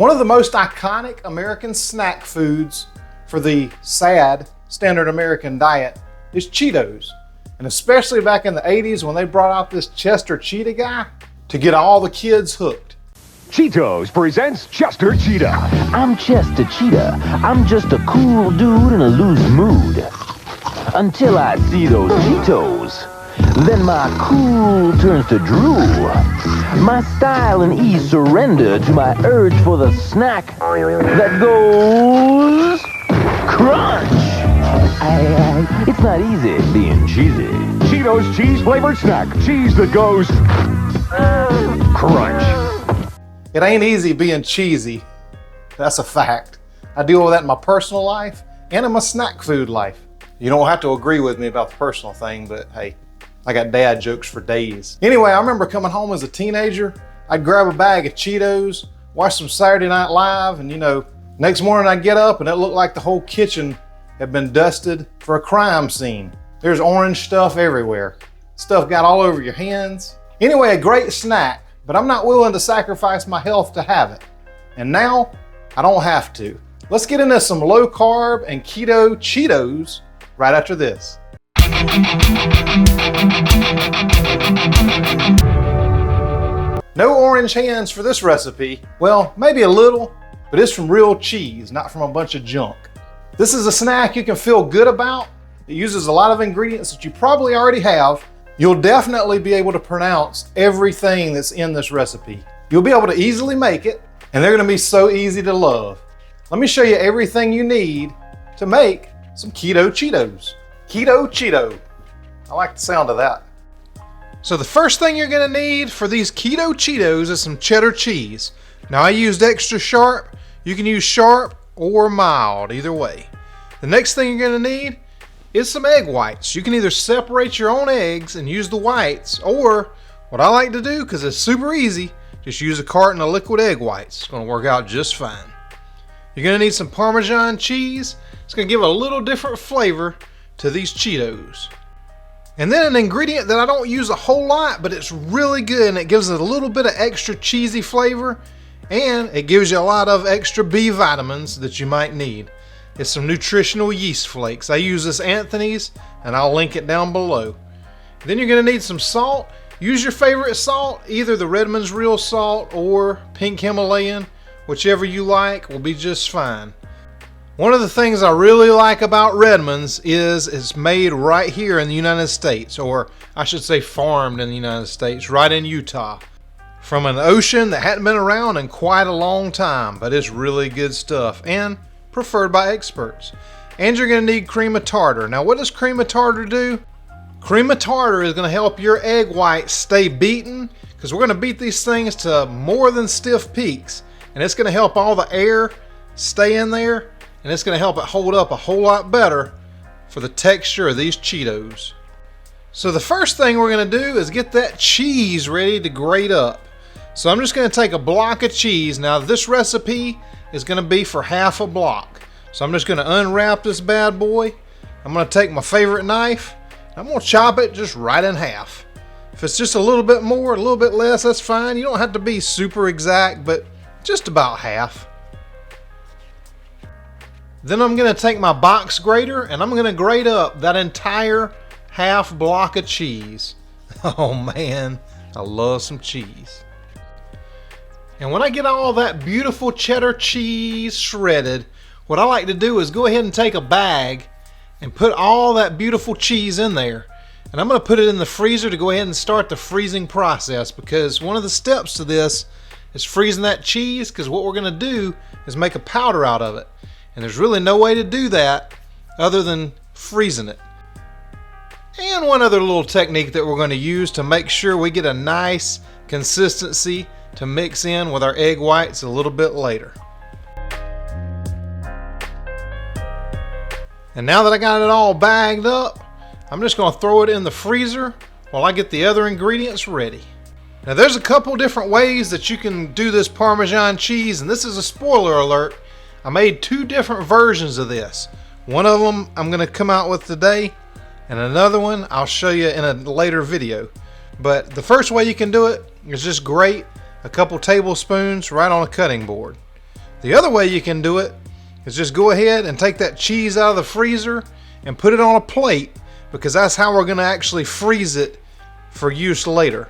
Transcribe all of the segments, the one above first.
One of the most iconic American snack foods for the sad standard American diet is Cheetos. And especially back in the 80s when they brought out this Chester Cheetah guy to get all the kids hooked. Cheetos presents Chester Cheetah. I'm Chester Cheetah. I'm just a cool dude in a loose mood. Until I see those Cheetos. Then my cool turns to drool. My style and ease surrender to my urge for the snack that goes crunch. It's not easy being cheesy. Cheetos cheese-flavored snack. Cheese that goes crunch. It ain't easy being cheesy. That's a fact. I deal with that in my personal life and in my snack food life. You don't have to agree with me about the personal thing, but hey, I got dad jokes for days. Anyway, I remember coming home as a teenager. I'd grab a bag of Cheetos, watch some Saturday Night Live, and next morning I'd get up and it looked like the whole kitchen had been dusted for a crime scene. There's orange stuff everywhere. Stuff got all over your hands. Anyway, a great snack, but I'm not willing to sacrifice my health to have it. And now, I don't have to. Let's get into some low carb and keto Cheetos right after this. No orange hands for this recipe. Well, maybe a little, but it's from real cheese, not from a bunch of junk. This is a snack you can feel good about. It uses a lot of ingredients that you probably already have. You'll definitely be able to pronounce everything that's in this recipe. You'll be able to easily make it, and they're gonna be so easy to love. Let me show you everything you need to make some Keto Cheetos. Keto Cheeto. I like the sound of that. So the first thing you're gonna need for these Keto Cheetos is some cheddar cheese. Now I used extra sharp. You can use sharp or mild, either way. The next thing you're gonna need is some egg whites. You can either separate your own eggs and use the whites, or what I like to do, because it's super easy, just use a carton of liquid egg whites. It's gonna work out just fine. You're gonna need some Parmesan cheese. It's gonna give a little different flavor to these Cheetos. And then an ingredient that I don't use a whole lot, but it's really good and it gives it a little bit of extra cheesy flavor, and it gives you a lot of extra B vitamins that you might need. It's some nutritional yeast flakes. I use this Anthony's and I'll link it down below. Then you're gonna need some salt. Use your favorite salt, either the Redmond's Real Salt or Pink Himalayan, whichever you like will be just fine. One of the things I really like about Redmond's is it's made right here in the United States, or I should say farmed in the United States, right in Utah. From an ocean that hadn't been around in quite a long time, but it's really good stuff and preferred by experts. And you're gonna need cream of tartar. Now what does cream of tartar do? Cream of tartar is gonna help your egg whites stay beaten, because we're gonna beat these things to more than stiff peaks, and it's gonna help all the air stay in there, and it's gonna help it hold up a whole lot better for the texture of these Cheetos. So the first thing we're gonna do is get that cheese ready to grate up. So I'm just gonna take a block of cheese. Now this recipe is gonna be for half a block. So I'm just gonna unwrap this bad boy. I'm gonna take my favorite knife. I'm gonna chop it just right in half. If it's just a little bit more, a little bit less, that's fine. You don't have to be super exact, but just about half. Then I'm gonna take my box grater and I'm gonna grate up that entire half block of cheese. Oh man, I love some cheese. And when I get all that beautiful cheddar cheese shredded, what I like to do is go ahead and take a bag and put all that beautiful cheese in there. And I'm gonna put it in the freezer to go ahead and start the freezing process, because one of the steps to this is freezing that cheese, because what we're gonna do is make a powder out of it. And there's really no way to do that other than freezing it. And one other little technique that we're going to use to make sure we get a nice consistency to mix in with our egg whites a little bit later. And now that I got it all bagged up, I'm just going to throw it in the freezer while I get the other ingredients ready. Now there's a couple different ways that you can do this Parmesan cheese, and this is a spoiler alert. I made two different versions of this. One of them I'm going to come out with today, and another one I'll show you in a later video. But the first way you can do it is just grate a couple tablespoons right on a cutting board. The other way you can do it is just go ahead and take that cheese out of the freezer and put it on a plate, because that's how we're going to actually freeze it for use later.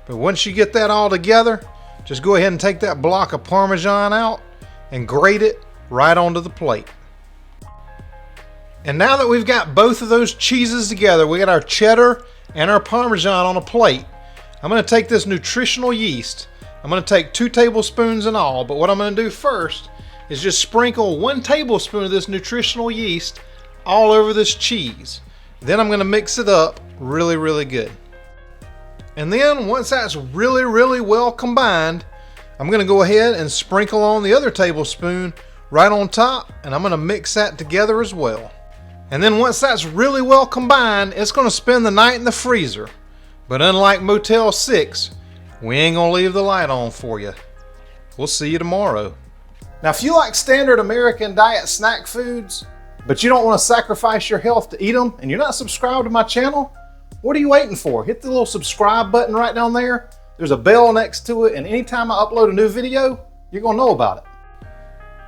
But once you get that all together, just go ahead and take that block of Parmesan out and grate it right onto the plate. And now that we've got both of those cheeses together, we got our cheddar and our Parmesan on a plate. I'm going to take this nutritional yeast. I'm going to take 2 tablespoons in all, but what I'm going to do first is just sprinkle 1 tablespoon of this nutritional yeast all over this cheese. Then I'm going to mix it up really, really good. And then once that's really, really well combined, I'm going to go ahead and sprinkle on the other tablespoon right on top, and I'm going to mix that together as well. And then once that's really well combined, it's going to spend the night in the freezer. But unlike Motel 6, we ain't going to leave the light on for you. We'll see you tomorrow. Now, if you like standard American diet snack foods, but you don't want to sacrifice your health to eat them, and you're not subscribed to my channel, what are you waiting for? Hit the little subscribe button right down there. There's a bell next to it, and anytime I upload a new video, you're going to know about it.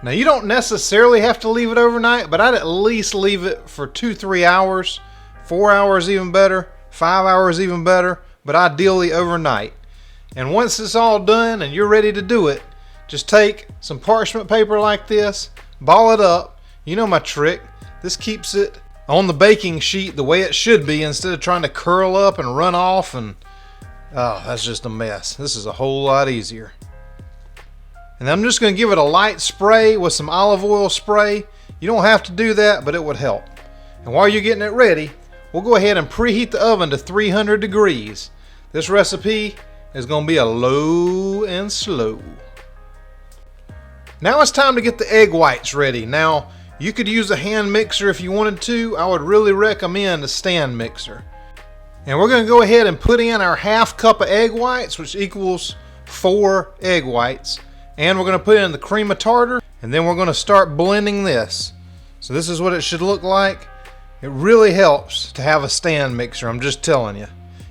Now, you don't necessarily have to leave it overnight, but I'd at least leave it for 2-3 hours, 4 hours even better, 5 hours even better, but ideally overnight. And once it's all done and you're ready to do it, just take some parchment paper like this, ball it up. You know my trick. This keeps it on the baking sheet the way it should be, instead of trying to curl up and run off, and oh, that's just a mess. This is a whole lot easier. And I'm just going to give it a light spray with some olive oil spray. You don't have to do that, but it would help. And while you're getting it ready, we'll go ahead and preheat the oven to 300 degrees. This recipe is going to be a low and slow. Now it's time to get the egg whites ready. Now, you could use a hand mixer if you wanted to. I would really recommend a stand mixer. And we're going to go ahead and put in our ½ cup of egg whites, which equals 4 egg whites. And we're going to put in the cream of tartar, and then we're going to start blending this. So this is what it should look like. It really helps to have a stand mixer, I'm just telling you.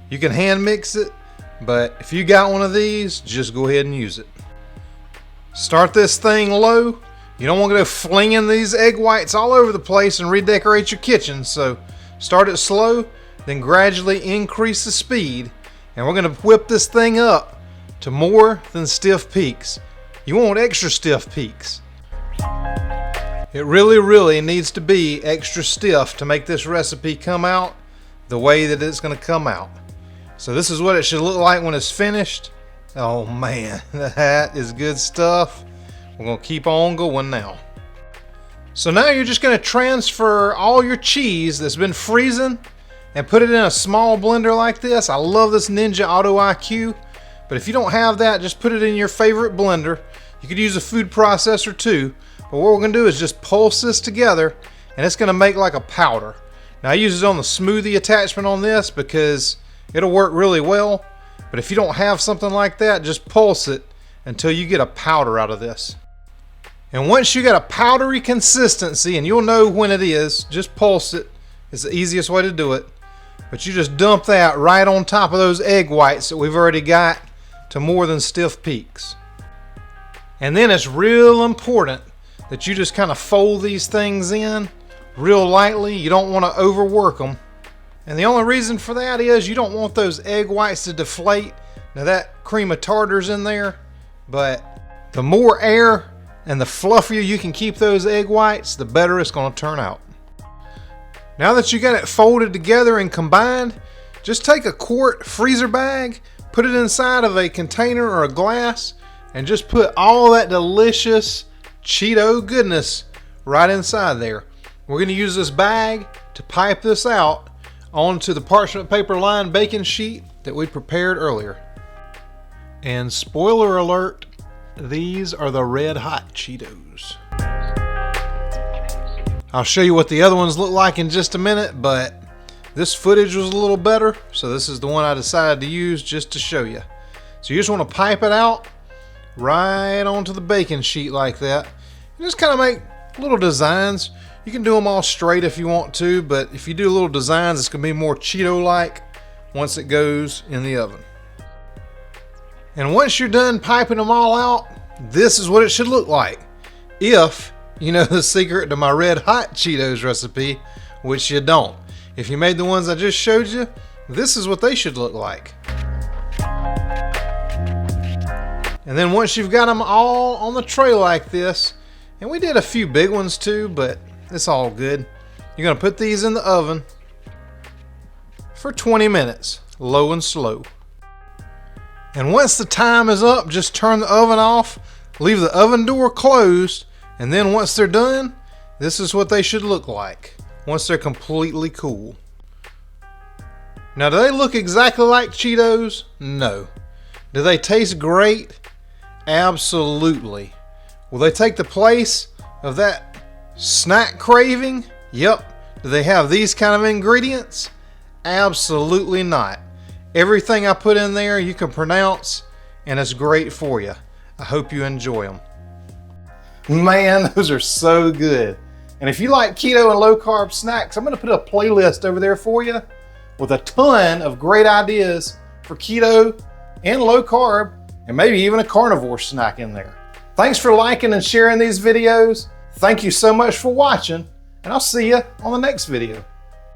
You can hand mix it, but if you got one of these, just go ahead and use it. Start this thing low. You don't want to go flinging these egg whites all over the place and redecorate your kitchen, so start it slow, then gradually increase the speed, and we're going to whip this thing up to more than stiff peaks. You want extra stiff peaks. It really, really needs to be extra stiff to make this recipe come out the way that it's going to come out. So this is what it should look like when it's finished. Oh man, that is good stuff. We're going to keep on going now. So now you're just going to transfer all your cheese that's been freezing and put it in a small blender like this. I love this Ninja Auto IQ, but if you don't have that, just put it in your favorite blender. You could use a food processor too, but what we're going to do is just pulse this together, and it's going to make like a powder. Now I use it on the smoothie attachment on this because it'll work really well, but if you don't have something like that, just pulse it until you get a powder out of this. And once you get a powdery consistency, and you'll know when it is, just pulse it. It's the easiest way to do it. But you just dump that right on top of those egg whites that we've already got to more than stiff peaks. And then it's real important that you just kind of fold these things in real lightly. You don't want to overwork them. And the only reason for that is you don't want those egg whites to deflate. Now that cream of tartar's in there, but the more air and the fluffier you can keep those egg whites, the better it's going to turn out. Now that you got it folded together and combined, just take a quart freezer bag, put it inside of a container or a glass, and just put all that delicious Cheeto goodness right inside there. We're going to use this bag to pipe this out onto the parchment paper lined baking sheet that we prepared earlier. And spoiler alert, these are the red hot Cheetos. I'll show you what the other ones look like in just a minute, but this footage was a little better, so this is the one I decided to use just to show you. So you just want to pipe it out right onto the baking sheet like that. And just kind of make little designs. You can do them all straight if you want to, but if you do little designs, it's going to be more Cheeto-like once it goes in the oven. And once you're done piping them all out, this is what it should look like. if you know the secret to my red hot Cheetos recipe, which you don't. If you made the ones I just showed you, this is what they should look like. And then once you've got them all on the tray like this, and we did a few big ones too, but it's all good. You're gonna put these in the oven for 20 minutes, low and slow. And once the time is up, just turn the oven off, leave the oven door closed, and then once they're done, this is what they should look like once they're completely cool. Now, do they look exactly like Cheetos? No. Do they taste great? Absolutely. Will they take the place of that snack craving? Yep. Do they have these kind of ingredients? Absolutely not. Everything I put in there you can pronounce, and it's great for you. I hope you enjoy them. Man, those are so good. And if you like keto and low carb snacks, I'm going to put a playlist over there for you with a ton of great ideas for keto and low carb, and maybe even a carnivore snack in there. Thanks for liking and sharing these videos. Thank you so much for watching, and I'll see you on the next video.